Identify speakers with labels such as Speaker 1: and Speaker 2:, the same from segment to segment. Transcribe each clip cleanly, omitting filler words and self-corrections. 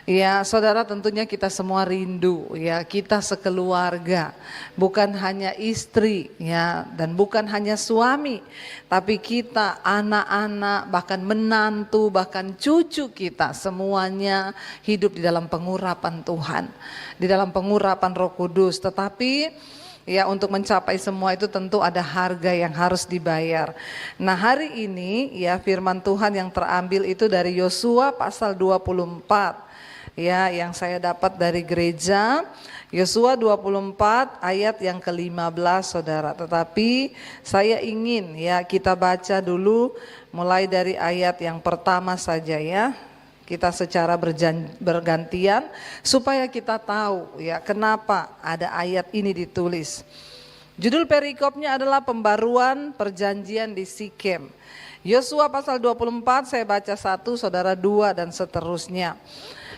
Speaker 1: Ya, saudara, tentunya kita semua rindu ya, kita sekeluarga, bukan hanya istri ya, dan bukan hanya suami, tapi kita anak-anak, bahkan menantu, bahkan cucu kita semuanya hidup di dalam pengurapan Tuhan, di dalam pengurapan Roh Kudus. Tetapi ya, untuk mencapai semua itu tentu ada harga yang harus dibayar. Nah, hari ini ya firman Tuhan yang terambil itu dari Yosua pasal 24. Ya, yang saya dapat dari gereja, Yosua 24 ayat yang ke-15, saudara. Tetapi saya ingin ya kita baca dulu mulai dari ayat yang pertama saja ya. Kita secara bergantian supaya kita tahu ya kenapa ada ayat ini ditulis. Judul perikopnya adalah pembaruan perjanjian di Sikem. Yosua pasal 24, saya baca 1, saudara 2 dan seterusnya.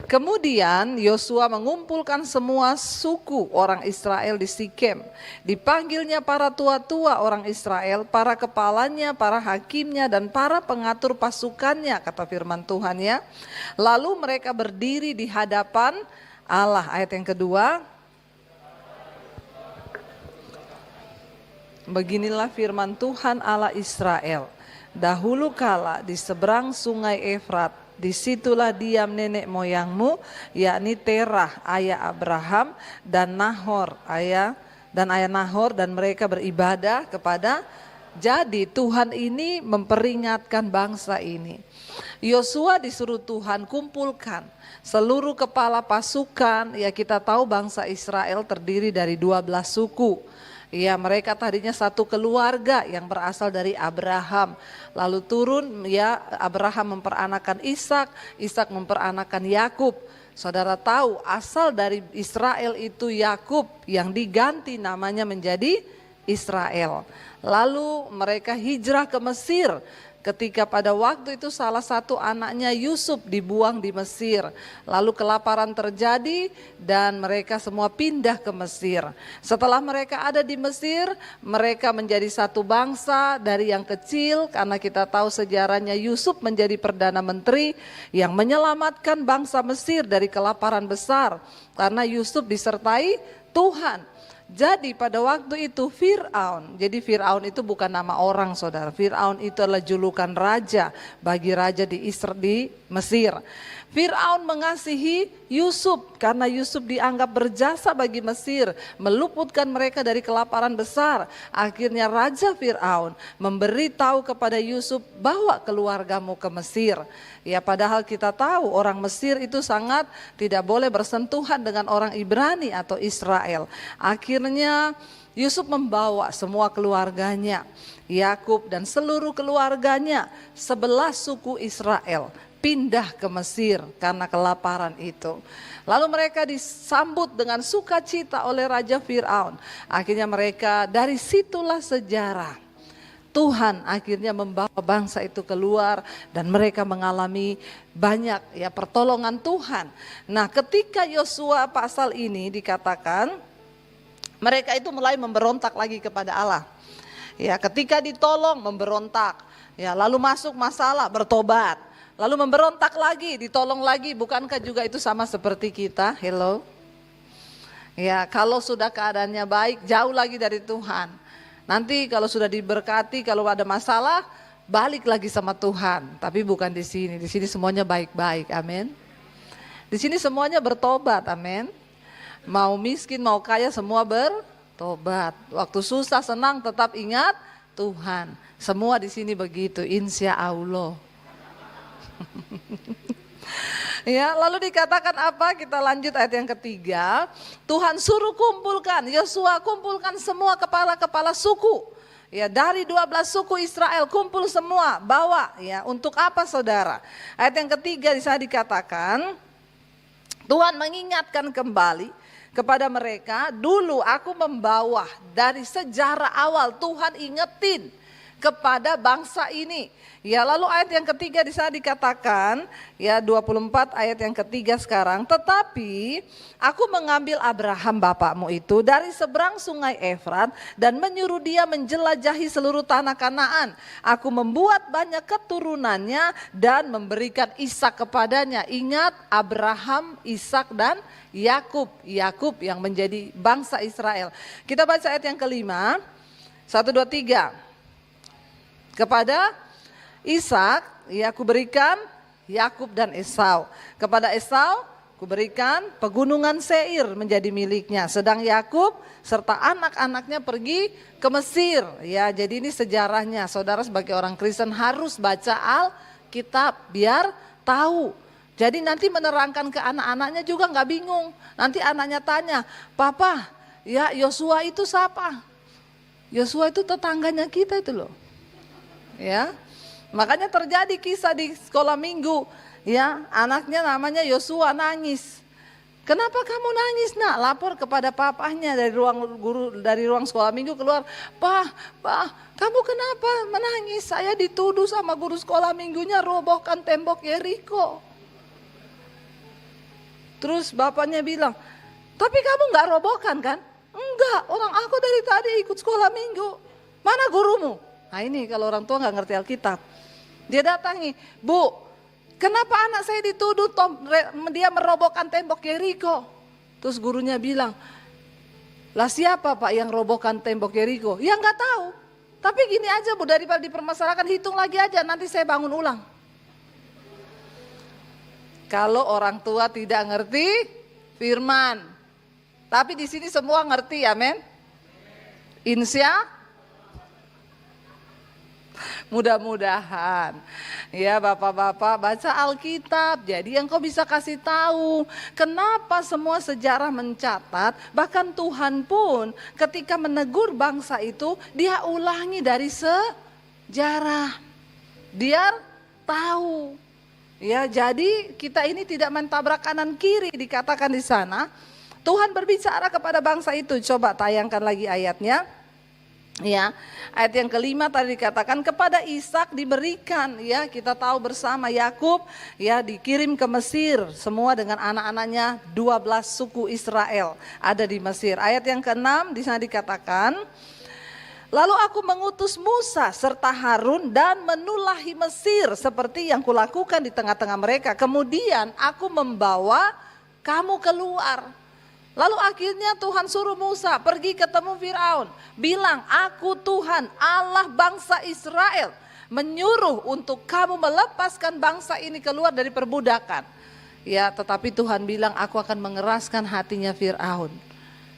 Speaker 1: Kemudian Yosua mengumpulkan semua suku orang Israel di Sikem. Dipanggilnya para tua-tua orang Israel, para kepalanya, para hakimnya, dan para pengatur pasukannya, kata firman Tuhan ya. Lalu mereka berdiri di hadapan Allah. Ayat yang kedua. Beginilah firman Tuhan Allah Israel. Dahulu kala di seberang sungai Efrat, disitulah diam nenek moyangmu, yakni Terah ayah Abraham dan Nahor ayah Nahor, dan mereka beribadah kepada. Jadi Tuhan ini memperingatkan bangsa ini. Yosua disuruh Tuhan kumpulkan seluruh kepala pasukan. Ya, kita tahu bangsa Israel terdiri dari 12 suku. Ya, mereka tadinya satu keluarga yang berasal dari Abraham. Lalu turun ya, Abraham memperanakan Ishak, Ishak memperanakan Yakub. Saudara tahu asal dari Israel itu Yakub, yang diganti namanya menjadi Israel. Lalu mereka hijrah ke Mesir. Ketika pada waktu itu salah satu anaknya Yusuf dibuang di Mesir. Lalu kelaparan terjadi dan mereka semua pindah ke Mesir. Setelah mereka ada di Mesir, mereka menjadi satu bangsa dari yang kecil. Karena kita tahu sejarahnya, Yusuf menjadi Perdana Menteri yang menyelamatkan bangsa Mesir dari kelaparan besar. Karena Yusuf disertai Tuhan. Jadi pada waktu itu Fir'aun, jadi Fir'aun itu bukan nama orang, saudara. Fir'aun itu adalah julukan raja bagi raja di Mesir. Fir'aun mengasihi Yusuf karena Yusuf dianggap berjasa bagi Mesir, meluputkan mereka dari kelaparan besar. Akhirnya Raja Fir'aun memberitahu kepada Yusuf, bawa keluargamu ke Mesir. Ya, padahal kita tahu orang Mesir itu sangat tidak boleh bersentuhan dengan orang Ibrani atau Israel. Akhirnya Yusuf membawa semua keluarganya, Yakub dan seluruh keluarganya, 11 suku Israel, pindah ke Mesir karena kelaparan itu. Lalu mereka disambut dengan sukacita oleh Raja Fir'aun. Akhirnya mereka, dari situlah sejarah. Tuhan akhirnya membawa bangsa itu keluar dan mereka mengalami banyak ya pertolongan Tuhan. Nah, ketika Yosua pasal ini dikatakan mereka itu mulai memberontak lagi kepada Allah. Ya, ketika ditolong memberontak. Ya, lalu masuk masalah bertobat. Lalu memberontak lagi, ditolong lagi. Bukankah juga itu sama seperti kita? Hello. Ya, kalau sudah keadaannya baik, jauh lagi dari Tuhan. Nanti kalau sudah diberkati, kalau ada masalah, balik lagi sama Tuhan. Tapi bukan di sini. Di sini semuanya baik-baik. Amin. Di sini semuanya bertobat. Amin. Mau miskin, mau kaya, semua bertobat. Waktu susah, senang, tetap ingat Tuhan. Semua di sini begitu, insya Allah. Ya, lalu dikatakan apa? Kita lanjut ayat yang ketiga. Tuhan suruh kumpulkan, Yosua kumpulkan semua kepala-kepala suku. Ya, dari 12 suku Israel kumpul semua, bawa ya. Untuk apa, saudara? Ayat yang ketiga di sana dikatakan, Tuhan mengingatkan kembali kepada mereka, dulu aku membawa dari sejarah awal, Tuhan ingetin. kepada bangsa ini. Ya, lalu ayat yang ketiga di sana dikatakan, ya 24 ayat yang ketiga sekarang, tetapi aku mengambil Abraham bapakmu itu dari seberang sungai Efrat dan menyuruh dia menjelajahi seluruh tanah Kanaan. Aku membuat banyak keturunannya dan memberikan Ishak kepadanya. Ingat, Abraham, Ishak dan Yakub. Yakub yang menjadi bangsa Israel. Kita baca ayat yang kelima, 1, 2, 3. Kepada Ishak, ya aku berikan Yakub dan Esau. Kepada Esau, aku berikan pegunungan Seir menjadi miliknya. Sedang Yakub serta anak-anaknya pergi ke Mesir. Ya, jadi ini sejarahnya. Saudara sebagai orang Kristen harus baca Alkitab biar tahu. Jadi nanti menerangkan ke anak-anaknya juga nggak bingung. Nanti anaknya tanya, "Papa, ya Yosua itu siapa?" Yosua itu tetangganya kita itu loh. Ya. Makanya terjadi kisah di sekolah minggu, ya anaknya namanya Yosua nangis. Kenapa kamu nangis nak? Lapor kepada papahnya dari ruang sekolah minggu keluar. Pak, kamu kenapa menangis? Saya dituduh sama guru sekolah minggunya robohkan tembok Yeriko. Terus bapaknya bilang, tapi kamu nggak robohkan kan? Enggak, orang aku dari tadi ikut sekolah minggu. Mana gurumu? Nah ini kalau orang tua nggak ngerti Alkitab. Dia datangi, Bu, kenapa anak saya dituduh dia merobohkan tembok Yeriko? Terus gurunya bilang, lah siapa Pak yang robohkan tembok Yeriko? Ya nggak tahu. Tapi gini aja Bu, daripada dipermasalahkan hitung lagi aja, nanti saya bangun ulang. Kalau orang tua tidak ngerti firman, tapi di sini semua ngerti, amin. Insya mudah-mudahan ya Bapak-bapak baca Alkitab. Jadi yang kau bisa kasih tahu kenapa semua sejarah mencatat, bahkan Tuhan pun ketika menegur bangsa itu dia ulangi dari sejarah biar tahu. Ya, jadi kita ini tidak mentabrak kanan kiri dikatakan di sana. Tuhan berbicara kepada bangsa itu. Coba tayangkan lagi ayatnya. Ya, ayat yang kelima tadi dikatakan kepada Ishak diberikan, ya kita tahu bersama Yakub ya dikirim ke Mesir semua dengan anak-anaknya 12 suku Israel ada di Mesir. Ayat yang keenam di sana dikatakan, lalu aku mengutus Musa serta Harun dan menulahi Mesir seperti yang kulakukan di tengah-tengah mereka. Kemudian aku membawa kamu keluar. Lalu akhirnya Tuhan suruh Musa pergi ketemu Firaun. Bilang, aku Tuhan Allah bangsa Israel. Menyuruh untuk kamu melepaskan bangsa ini keluar dari perbudakan. Ya, tetapi Tuhan bilang aku akan mengeraskan hatinya Firaun.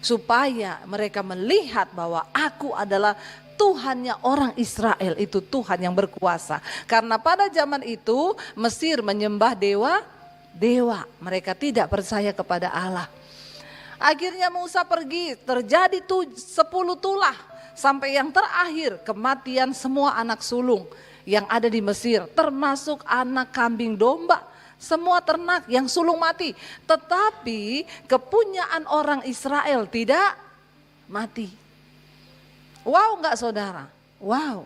Speaker 1: Supaya mereka melihat bahwa aku adalah Tuhannya orang Israel, itu Tuhan yang berkuasa. Karena pada zaman itu Mesir menyembah dewa. Mereka tidak percaya kepada Allah. Akhirnya Musa pergi, terjadi 10 tulah. Sampai yang terakhir kematian semua anak sulung yang ada di Mesir. Termasuk anak kambing domba. Semua ternak yang sulung mati. Tetapi kepunyaan orang Israel tidak mati. Wow enggak saudara? Wow.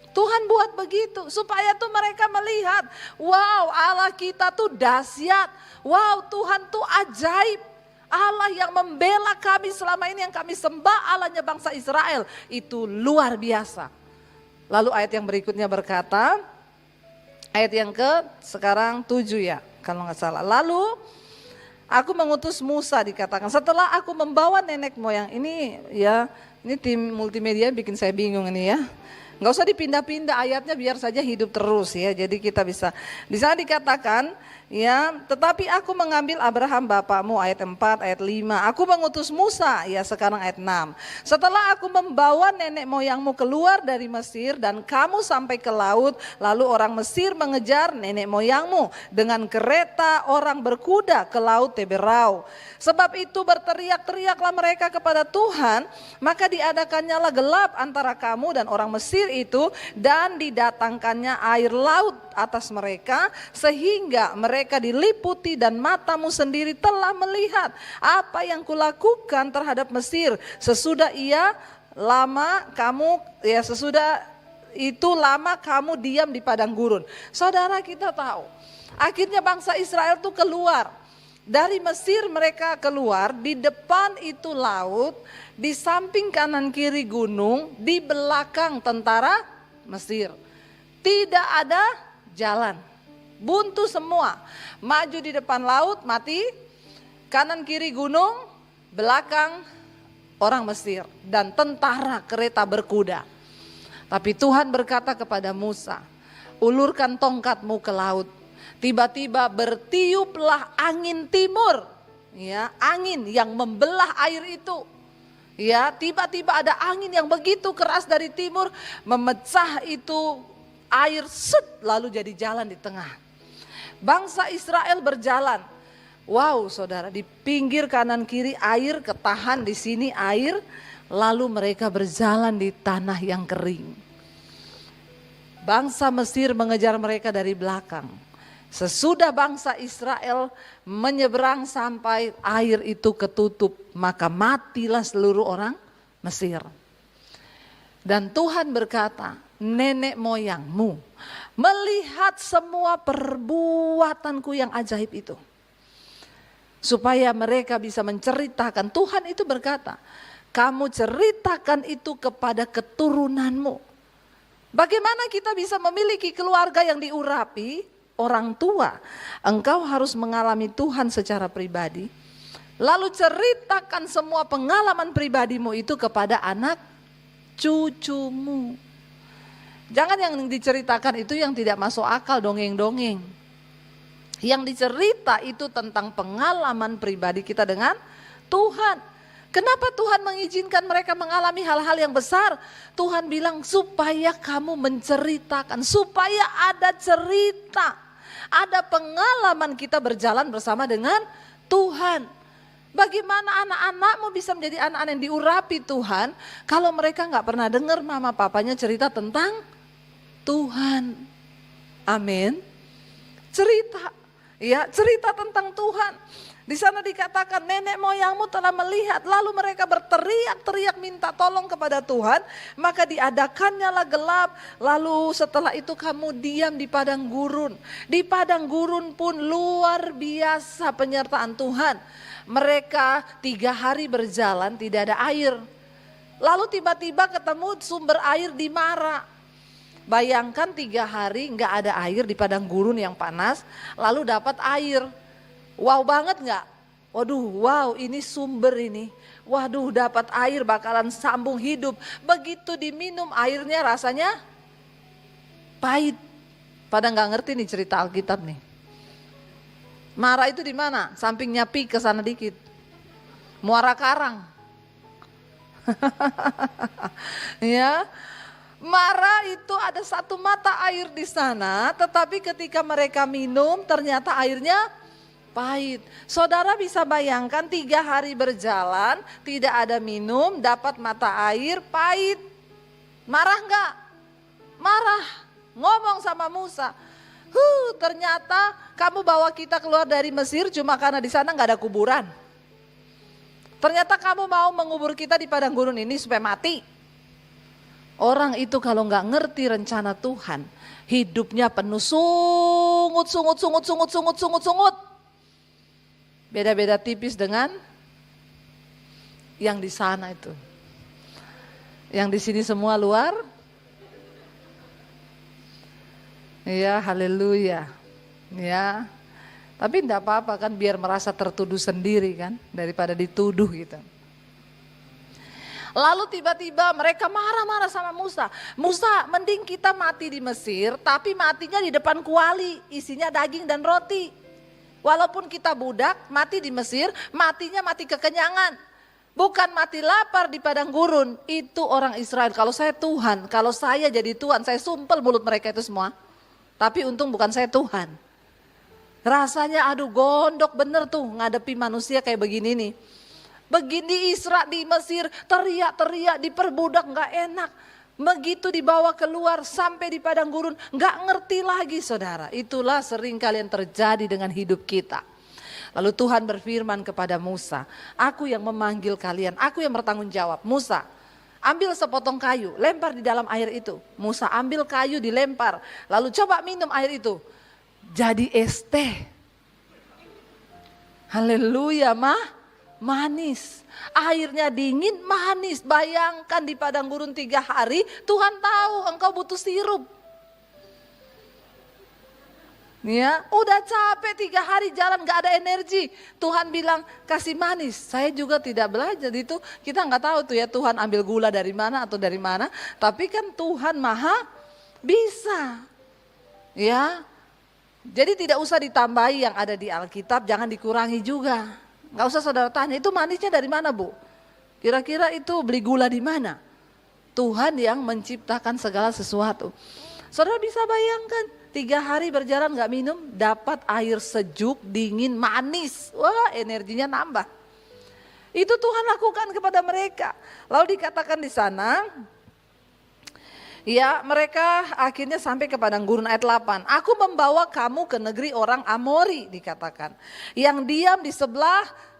Speaker 1: Tuhan buat begitu supaya tuh mereka melihat. Wow Allah kita tuh dahsyat. Wow Tuhan tuh ajaib. Allah yang membela kami selama ini yang kami sembah Allahnya bangsa Israel. Itu luar biasa. Lalu ayat yang berikutnya berkata, ayat yang sekarang 7 ya kalau nggak salah. Lalu aku mengutus Musa dikatakan setelah aku membawa nenek moyang ini ya. Ini tim multimedia bikin saya bingung ini ya. Nggak usah dipindah-pindah ayatnya biar saja hidup terus ya. Jadi kita bisa. Di sana dikatakan ya, tetapi aku mengambil Abraham bapakmu ayat 4 ayat 5. Aku mengutus Musa ya sekarang ayat 6. Setelah aku membawa nenek moyangmu keluar dari Mesir dan kamu sampai ke laut, lalu orang Mesir mengejar nenek moyangmu dengan kereta orang berkuda ke laut Teberau. Sebab itu berteriak-teriaklah mereka kepada Tuhan, maka diadakannya gelap antara kamu dan orang Mesir itu dan didatangkannya air laut atas mereka sehingga mereka diliputi dan matamu sendiri telah melihat apa yang kulakukan terhadap Mesir sesudah itu lama kamu diam di padang gurun. Saudara, kita tahu akhirnya bangsa Israel tuh keluar. Dari Mesir mereka keluar, di depan itu laut, di samping kanan kiri gunung, di belakang tentara Mesir. Tidak ada jalan, buntu semua. Maju di depan laut mati, kanan kiri gunung, belakang orang Mesir dan tentara kereta berkuda. Tapi Tuhan berkata kepada Musa, ulurkan tongkatmu ke laut. Tiba-tiba bertiuplah angin timur, ya, angin yang membelah air itu. Ya, tiba-tiba ada angin yang begitu keras dari timur, memecah itu air, lalu jadi jalan di tengah. Bangsa Israel berjalan. Wow, saudara, di pinggir kanan kiri air, ketahan di sini air, lalu mereka berjalan di tanah yang kering. Bangsa Mesir mengejar mereka dari belakang. Sesudah bangsa Israel menyeberang sampai air itu ketutup, maka matilah seluruh orang Mesir. Dan Tuhan berkata, nenek moyangmu melihat semua perbuatanku yang ajaib itu. Supaya mereka bisa menceritakan, Tuhan itu berkata, kamu ceritakan itu kepada keturunanmu. Bagaimana kita bisa memiliki keluarga yang diurapi? Orang tua, engkau harus mengalami Tuhan secara pribadi. Lalu ceritakan semua pengalaman pribadimu itu kepada anak cucumu. Jangan yang diceritakan itu yang tidak masuk akal, dongeng-dongeng. Yang dicerita itu tentang pengalaman pribadi kita dengan Tuhan. Kenapa Tuhan mengizinkan mereka mengalami hal-hal yang besar? Tuhan bilang supaya kamu menceritakan, supaya ada cerita. Ada pengalaman kita berjalan bersama dengan Tuhan. Bagaimana anak-anakmu bisa menjadi anak-anak yang diurapi Tuhan kalau mereka gak pernah dengar mama papanya cerita tentang Tuhan. Amin. Cerita, ya, cerita tentang Tuhan. Di sana dikatakan nenek moyangmu telah melihat, lalu mereka berteriak-teriak minta tolong kepada Tuhan, maka diadakannya lah gelap. Lalu setelah itu kamu diam di padang gurun. Di padang gurun pun luar biasa penyertaan Tuhan. Mereka 3 hari berjalan tidak ada air. Lalu tiba-tiba ketemu sumber air di Mara. Bayangkan 3 hari nggak ada air di padang gurun yang panas, lalu dapat air. Wow banget nggak? Waduh, wow, ini sumber ini. Waduh, dapat air bakalan sambung hidup. Begitu diminum airnya rasanya pahit. Pada nggak ngerti nih cerita Alkitab nih. Mara itu di mana? Sampingnya Pi ke sana dikit. Muara Karang. Ya. Mara itu ada satu mata air di sana, tetapi ketika mereka minum ternyata airnya pahit. Saudara bisa bayangkan 3 hari berjalan, tidak ada minum, dapat mata air, pahit. Marah enggak? Marah. Ngomong sama Musa, ternyata kamu bawa kita keluar dari Mesir cuma karena di sana enggak ada kuburan. Ternyata kamu mau mengubur kita di padang gurun ini supaya mati. Orang itu kalau enggak ngerti rencana Tuhan, hidupnya penuh sungut. Beda-beda tipis dengan yang di sana itu. Yang di sini semua luar. Ya, haleluya. Ya. Tapi enggak apa-apa kan, biar merasa tertuduh sendiri kan, daripada dituduh gitu. Lalu tiba-tiba mereka marah-marah sama Musa. Musa, mending kita mati di Mesir, tapi matinya di depan kuali, isinya daging dan roti. Walaupun kita budak, mati di Mesir, matinya mati kekenyangan. Bukan mati lapar di padang gurun. Itu orang Israel. Kalau saya Tuhan, kalau saya jadi Tuhan, saya sumpel mulut mereka itu semua. Tapi untung bukan saya Tuhan. Rasanya aduh gondok bener tuh ngadepi manusia kayak begini nih. Begini Isra di Mesir, teriak-teriak, diperbudak gak enak. Begitu dibawa keluar sampai di padang gurun, gak ngerti lagi saudara. Itulah sering kalian terjadi dengan hidup kita. Lalu Tuhan berfirman kepada Musa, aku yang memanggil kalian, aku yang bertanggung jawab. Musa, ambil sepotong kayu, lempar di dalam air itu. Musa ambil kayu dilempar, lalu coba minum air itu. Jadi es teh. Haleluya, manis. Airnya dingin, manis. Bayangkan di padang gurun 3 hari, Tuhan tahu engkau butuh sirup. Ya, udah capek 3 hari jalan gak ada energi. Tuhan bilang kasih manis. Saya juga tidak belajar itu. Kita nggak tahu tuh ya Tuhan ambil gula dari mana atau dari mana. Tapi kan Tuhan maha bisa. Ya, jadi tidak usah ditambahi yang ada di Alkitab, jangan dikurangi juga. Nggak usah saudara tanya itu manisnya dari mana Bu? Kira-kira itu beli gula di mana? Tuhan yang menciptakan segala sesuatu. Saudara bisa bayangkan 3 hari berjalan gak minum, dapat air sejuk, dingin, manis. Wah, energinya nambah. Itu Tuhan lakukan kepada mereka. Lalu dikatakan di sana, ya mereka akhirnya sampai ke padang gurun ayat 8. Aku membawa kamu ke negeri orang Amori dikatakan. Yang diam di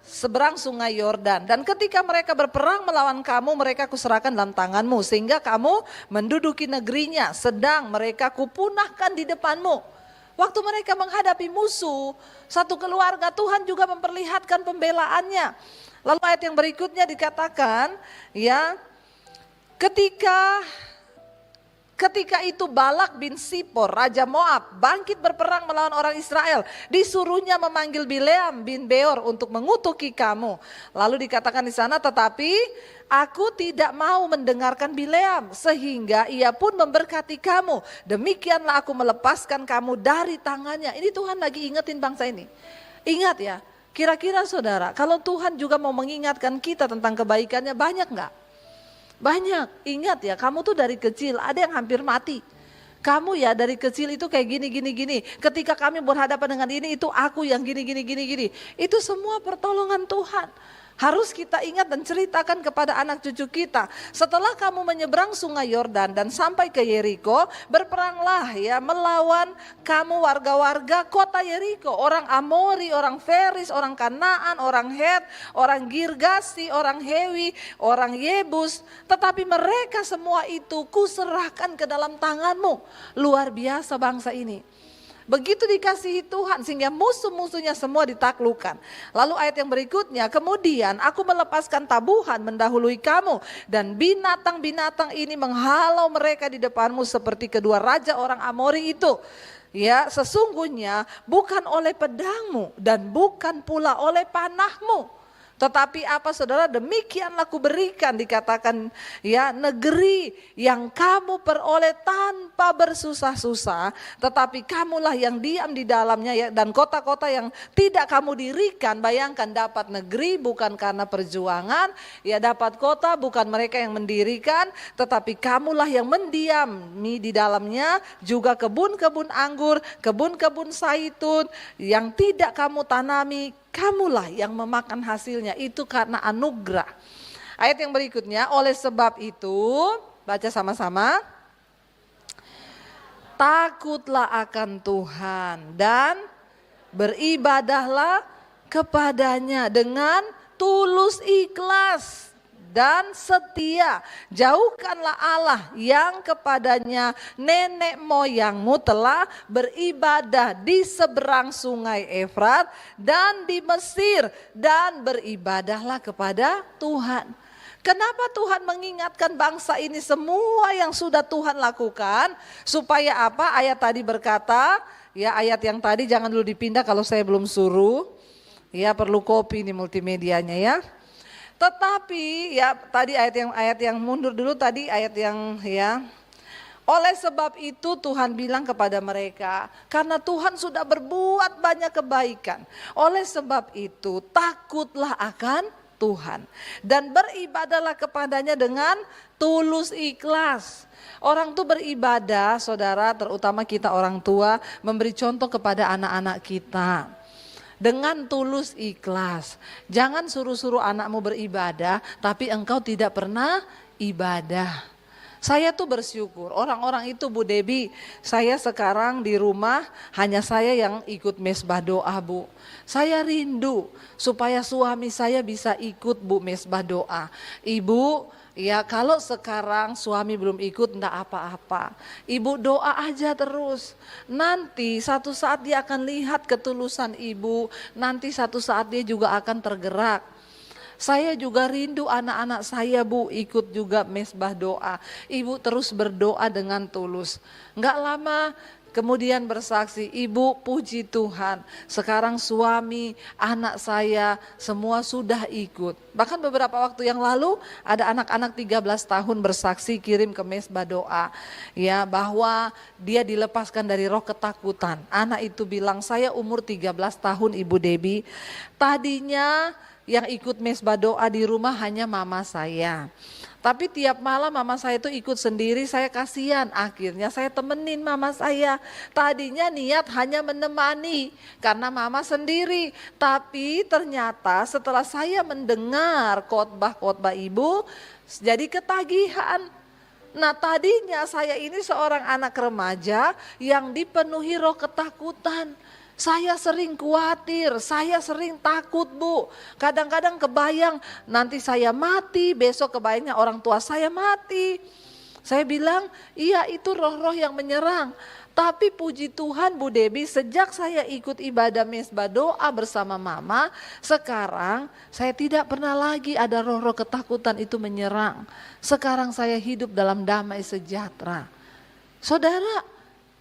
Speaker 1: seberang sungai Yordan. Dan ketika mereka berperang melawan kamu, mereka kuserahkan dalam tanganmu. Sehingga kamu menduduki negerinya, sedang mereka kupunahkan di depanmu. Waktu mereka menghadapi musuh, satu keluarga Tuhan juga memperlihatkan pembelaannya. Lalu ayat yang berikutnya dikatakan, ya Ketika itu Balak bin Sipor, Raja Moab, bangkit berperang melawan orang Israel. Disuruhnya memanggil Bileam bin Beor untuk mengutuki kamu. Lalu dikatakan di sana, tetapi aku tidak mau mendengarkan Bileam, sehingga ia pun memberkati kamu. Demikianlah aku melepaskan kamu dari tangannya. Ini Tuhan lagi ingetin bangsa ini. Ingat ya, kira-kira saudara, kalau Tuhan juga mau mengingatkan kita tentang kebaikannya, banyak enggak? Banyak. Ingat ya, kamu tuh dari kecil ada yang hampir mati. Kamu ya dari kecil itu kayak gini. Ketika kami berhadapan dengan ini, itu aku yang gini. Itu semua pertolongan Tuhan. Harus kita ingat dan ceritakan kepada anak cucu kita. Setelah kamu menyeberang sungai Yordan dan sampai ke Yeriko, berperanglah ya melawan kamu warga-warga kota Yeriko. Orang Amori, orang Feris, orang Kanaan, orang Het, orang Girgasi, orang Hewi, orang Yebus. Tetapi mereka semua itu kuserahkan ke dalam tanganmu. Luar biasa bangsa ini. Begitu dikasihi Tuhan sehingga musuh-musuhnya semua ditaklukkan. Lalu ayat yang berikutnya, kemudian aku melepaskan tabuhan mendahului kamu. Dan binatang-binatang ini menghalau mereka di depanmu seperti kedua raja orang Amori itu. Ya, sesungguhnya bukan oleh pedangmu dan bukan pula oleh panahmu. Tetapi apa saudara, demikianlah kuberikan dikatakan ya negeri yang kamu peroleh tanpa bersusah-susah. Tetapi kamulah yang diam di dalamnya ya, dan kota-kota yang tidak kamu dirikan. Bayangkan dapat negeri bukan karena perjuangan, ya dapat kota bukan mereka yang mendirikan. Tetapi kamulah yang mendiami di dalamnya, juga kebun-kebun anggur, kebun-kebun zaitun yang tidak kamu tanami. Kamulah yang memakan hasilnya, itu karena anugerah. Ayat yang berikutnya, oleh sebab itu, baca sama-sama. Takutlah akan Tuhan dan beribadahlah kepadanya dengan tulus ikhlas dan setia. Jauhkanlah Allah yang kepadanya nenek moyangmu telah beribadah di seberang sungai Efrat dan di Mesir, dan beribadahlah kepada Tuhan. Kenapa Tuhan mengingatkan bangsa ini semua yang sudah Tuhan lakukan? Supaya apa? Ayat tadi berkata, ya ayat yang tadi jangan dulu dipindah kalau saya belum suruh. Ya perlu copy ini multimedianya ya. Tetapi ya tadi ayat yang mundur dulu tadi ayat yang ya. Oleh sebab itu Tuhan bilang kepada mereka, karena Tuhan sudah berbuat banyak kebaikan. Oleh sebab itu takutlah akan Tuhan dan beribadahlah kepadanya dengan tulus ikhlas. Orang tuh beribadah, saudara, terutama kita orang tua, memberi contoh kepada anak-anak kita. Dengan tulus ikhlas. Jangan suruh-suruh anakmu beribadah tapi engkau tidak pernah ibadah. Saya tuh bersyukur orang-orang itu Bu Debi, saya sekarang di rumah hanya saya yang ikut mesbah doa Bu. Saya rindu supaya suami saya bisa ikut Bu mesbah doa. Ibu Ya kalau sekarang suami belum ikut enggak apa-apa. Ibu doa aja terus. Nanti satu saat dia akan lihat ketulusan ibu. Nanti satu saat dia juga akan tergerak. Saya juga rindu anak-anak saya Bu ikut juga mesbah doa. Ibu terus berdoa dengan tulus. Enggak lama kemudian bersaksi, Ibu puji Tuhan, sekarang suami, anak saya semua sudah ikut. Bahkan beberapa waktu yang lalu ada anak-anak 13 tahun bersaksi kirim ke mesbah doa. Ya, bahwa dia dilepaskan dari roh ketakutan. Anak itu bilang, saya umur 13 tahun Ibu Debbie, tadinya yang ikut mesbah doa di rumah hanya mama saya. Tapi tiap malam mama saya itu ikut sendiri, saya kasihan. Akhirnya saya temenin mama saya. Tadinya niat hanya menemani karena mama sendiri. Tapi ternyata setelah saya mendengar khotbah-khotbah ibu, jadi ketagihan. Nah tadinya saya ini seorang anak remaja yang dipenuhi roh ketakutan. Saya sering khawatir, saya sering takut Bu. Kadang-kadang kebayang nanti saya mati, besok kebayangnya orang tua saya mati. Saya bilang, iya itu roh-roh yang menyerang. Tapi puji Tuhan Bu Debbie, sejak saya ikut ibadah mesbah doa bersama mama, sekarang saya tidak pernah lagi ada roh-roh ketakutan itu menyerang. Sekarang saya hidup dalam damai sejahtera. Saudara,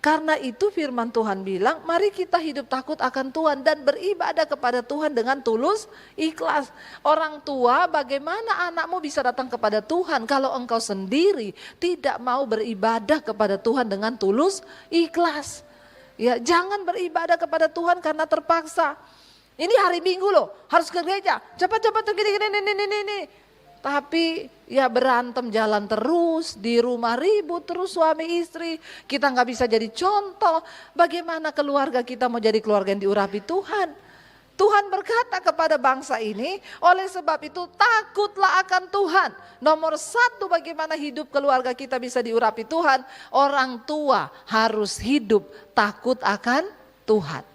Speaker 1: karena itu firman Tuhan bilang, mari kita hidup takut akan Tuhan dan beribadah kepada Tuhan dengan tulus, ikhlas. Orang tua, bagaimana anakmu bisa datang kepada Tuhan kalau engkau sendiri tidak mau beribadah kepada Tuhan dengan tulus, ikhlas. Ya, jangan beribadah kepada Tuhan karena terpaksa. Ini hari Minggu loh, harus ke gereja, cepat-cepat ini. Tapi ya berantem jalan terus, di rumah ribut terus suami istri. Kita gak bisa jadi contoh. Bagaimana keluarga kita mau jadi keluarga yang diurapi Tuhan. Tuhan berkata kepada bangsa ini, oleh sebab itu takutlah akan Tuhan. Nomor satu bagaimana hidup keluarga kita bisa diurapi Tuhan. Orang tua harus hidup takut akan Tuhan.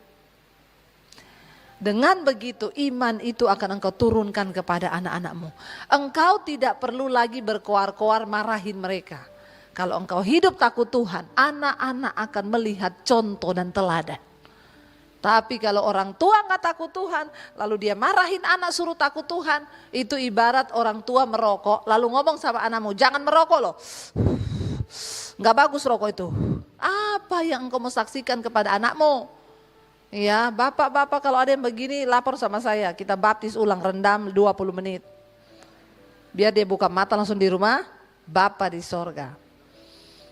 Speaker 1: Dengan begitu iman itu akan engkau turunkan kepada anak-anakmu. Engkau tidak perlu lagi berkoar-koar marahin mereka. Kalau engkau hidup takut Tuhan, anak-anak akan melihat contoh dan teladan. Tapi kalau orang tua gak takut Tuhan, lalu dia marahin anak suruh takut Tuhan, itu ibarat orang tua merokok, lalu ngomong sama anakmu, jangan merokok loh. Gak bagus rokok itu. Apa yang engkau mau saksikan kepada anakmu? Ya, bapak-bapak kalau ada yang begini lapor sama saya, kita baptis ulang, rendam 20 menit. Biar dia buka mata langsung di rumah, Bapa di sorga.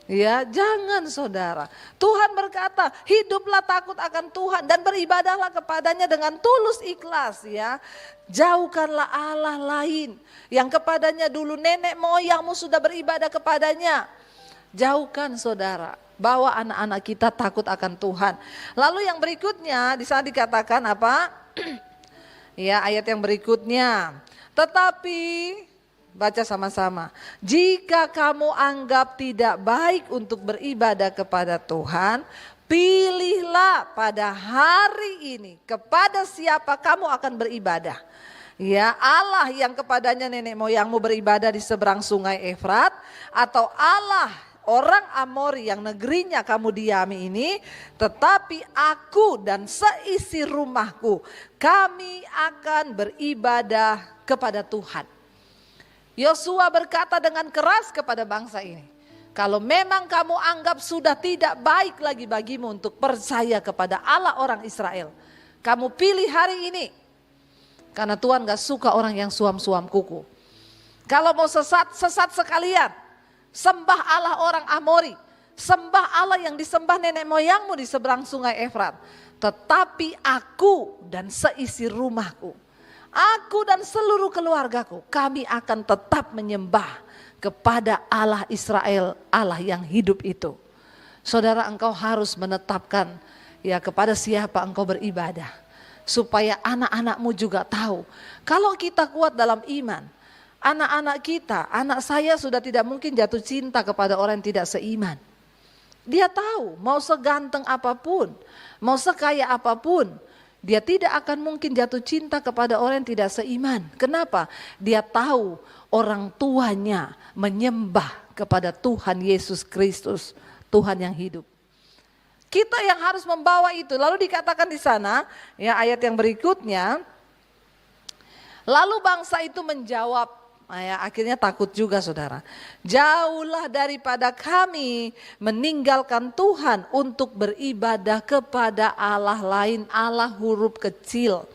Speaker 1: Ya, jangan saudara. Tuhan berkata, hiduplah takut akan Tuhan dan beribadahlah kepadanya dengan tulus ikhlas ya. Jauhkanlah Allah lain yang kepadanya dulu nenek moyangmu sudah beribadah kepadanya. Jauhkan saudara. Bawa anak-anak kita takut akan Tuhan. Lalu yang berikutnya di sana dikatakan apa? Ya, ayat yang berikutnya. Tetapi baca sama-sama. Jika kamu anggap tidak baik untuk beribadah kepada Tuhan, pilihlah pada hari ini kepada siapa kamu akan beribadah. Ya, Allah yang kepadanya nenek moyangmu beribadah di seberang sungai Efrat, atau Allah orang Amori yang negerinya kamu diami ini, tetapi aku dan seisi rumahku, kami akan beribadah kepada Tuhan. Yosua berkata dengan keras kepada bangsa ini, kalau memang kamu anggap sudah tidak baik lagi bagimu untuk percaya kepada Allah orang Israel, kamu pilih hari ini, karena Tuhan gak suka orang yang suam-suam kuku. Kalau mau sesat, sesat sekalian. Sembah Allah orang Amori, sembah Allah yang disembah nenek moyangmu di seberang sungai Efrat. Tetapi aku dan seisi rumahku, aku dan seluruh keluargaku, kami akan tetap menyembah kepada Allah Israel, Allah yang hidup itu. Saudara, engkau harus menetapkan ya kepada siapa engkau beribadah. Supaya anak-anakmu juga tahu, kalau kita kuat dalam iman, anak-anak kita, anak saya sudah tidak mungkin jatuh cinta kepada orang yang tidak seiman. Dia tahu mau seganteng apapun, mau sekaya apapun, Dia tidak akan mungkin jatuh cinta kepada orang yang tidak seiman. Kenapa? Dia tahu orang tuanya menyembah kepada Tuhan Yesus Kristus, Tuhan yang hidup. Kita yang harus membawa itu. Lalu dikatakan di sana, ya ayat yang berikutnya, lalu bangsa itu menjawab, akhirnya takut juga saudara. Jauhlah daripada kami meninggalkan Tuhan untuk beribadah kepada Allah lain, Allah huruf kecil.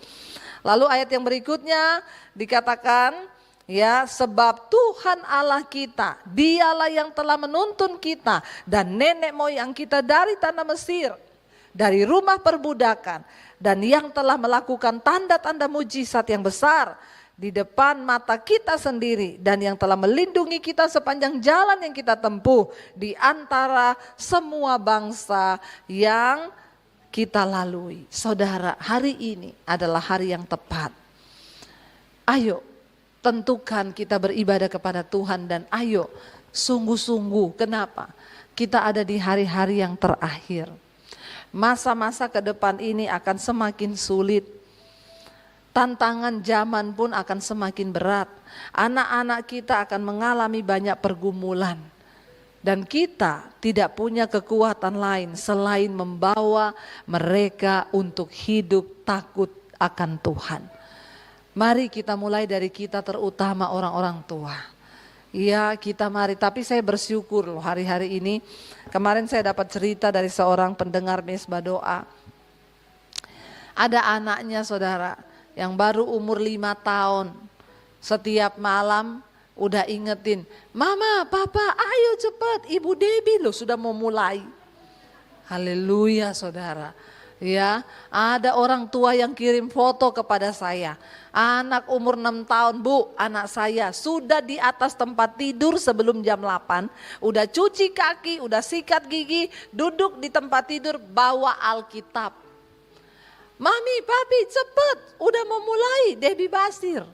Speaker 1: Lalu ayat yang berikutnya dikatakan, ya sebab Tuhan Allah kita, dialah yang telah menuntun kita dan nenek moyang kita dari tanah Mesir, dari rumah perbudakan, dan yang telah melakukan tanda-tanda mujizat yang besar di depan mata kita sendiri, dan yang telah melindungi kita sepanjang jalan yang kita tempuh di antara semua bangsa yang kita lalui. Saudara, hari ini adalah hari yang tepat. Ayo tentukan kita beribadah kepada Tuhan, dan ayo sungguh-sungguh. Kenapa? Kita ada di hari-hari yang terakhir. Masa-masa ke depan ini akan semakin sulit. Tantangan zaman pun akan semakin berat. Anak-anak kita akan mengalami banyak pergumulan. Dan kita tidak punya kekuatan lain selain membawa mereka untuk hidup takut akan Tuhan. Mari kita mulai dari kita, terutama orang-orang tua. Iya, kita mari. Tapi saya bersyukur loh hari-hari ini. Kemarin saya dapat cerita dari seorang pendengar mesbah doa. Ada anaknya saudara, yang baru umur 5 tahun, setiap malam udah ingetin, mama, papa, ayo cepat, Ibu Debbie loh sudah mau mulai. Haleluya saudara. Ya, ada orang tua yang kirim foto kepada saya. Anak umur 6 tahun, Bu, anak saya sudah di atas tempat tidur sebelum jam 8, udah cuci kaki, udah sikat gigi, duduk di tempat tidur bawa Alkitab. Mami, papi, cepet, udah mau mulai Debbie Basir.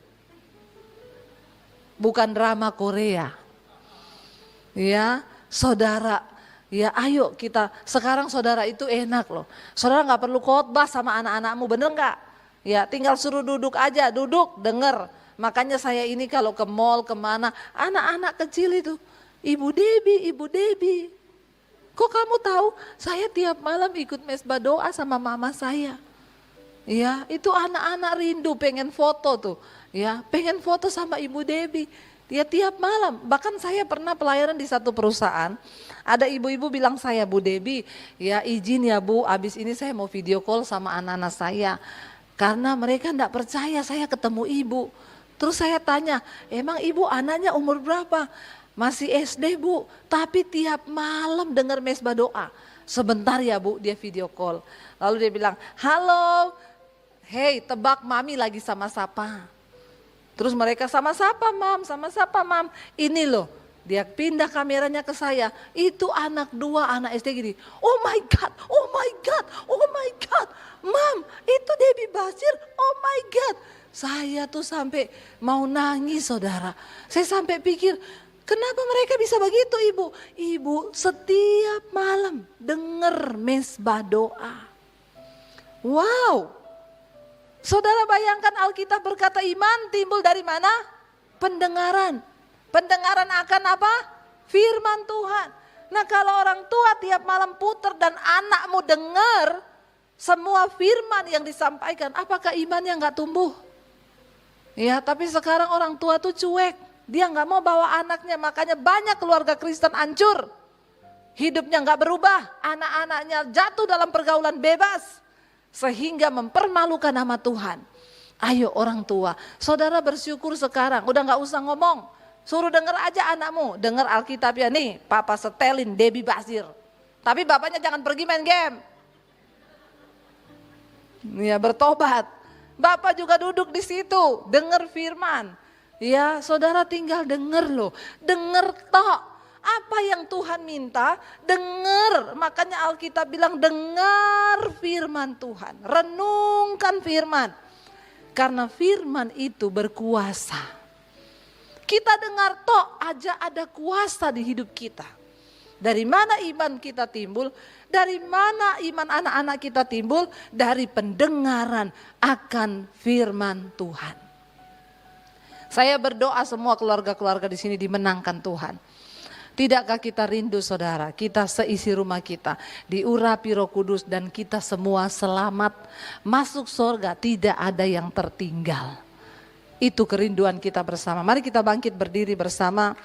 Speaker 1: Bukan drama Korea. Ya, saudara, ya ayo kita, sekarang saudara itu enak loh. Saudara gak perlu khotbah sama anak-anakmu, bener gak? Ya tinggal suruh duduk aja, duduk, denger. Makanya saya ini kalau ke mall, kemana, anak-anak kecil itu, Ibu Debbie. Kok kamu tahu? Saya tiap malam ikut mesbah doa sama mama saya. Ya, itu anak-anak rindu pengen foto tuh. Ya, pengen foto sama Ibu Debbie. Dia tiap malam. Bahkan saya pernah pelayanan di satu perusahaan. Ada ibu-ibu bilang saya, Bu Debbie, ya izin ya Bu, abis ini saya mau video call sama anak-anak saya. Karena mereka enggak percaya saya ketemu ibu. Terus saya tanya, emang ibu anaknya umur berapa? Masih SD Bu, tapi tiap malam dengar mesbah doa. Sebentar ya Bu, dia video call. Lalu dia bilang, halo, hei tebak mami lagi sama siapa? Terus mereka sama siapa mam? Ini loh, dia pindah kameranya ke saya. Itu anak 2 anak SD gini. Oh my God. Mam, itu Debbie Basir. Oh my God. Saya tuh sampai mau nangis saudara. Saya sampai pikir, kenapa mereka bisa begitu ibu? Ibu setiap malam dengar mesbah doa. Wow. Saudara bayangkan Alkitab berkata iman timbul dari mana? Pendengaran. Pendengaran akan apa? Firman Tuhan. Nah kalau orang tua tiap malam putar dan anakmu dengar semua firman yang disampaikan, apakah imannya gak tumbuh? Ya tapi sekarang orang tua tuh cuek. Dia gak mau bawa anaknya, makanya banyak keluarga Kristen hancur. Hidupnya gak berubah, anak-anaknya jatuh dalam pergaulan bebas. Sehingga mempermalukan nama Tuhan. Ayo orang tua, saudara bersyukur sekarang, udah gak usah ngomong. Suruh denger aja anakmu, denger Alkitab ya nih, papa setelin Debbie Basir. Tapi bapaknya jangan pergi main game. Ya bertobat. Bapak juga duduk di situ, denger firman. Ya saudara tinggal denger loh, denger tok. Apa yang Tuhan minta, dengar. Makanya Alkitab bilang dengar firman Tuhan. Renungkan firman. Karena firman itu berkuasa. Kita dengar tok aja ada kuasa di hidup kita. Dari mana iman kita timbul? Dari mana iman anak-anak kita timbul? Dari pendengaran akan firman Tuhan. Saya berdoa semua keluarga-keluarga di sini dimenangkan Tuhan. Tidakkah kita rindu saudara, kita seisi rumah kita diurapi Roh Kudus dan kita semua selamat masuk surga, tidak ada yang tertinggal. Itu kerinduan kita bersama. Mari kita bangkit berdiri bersama.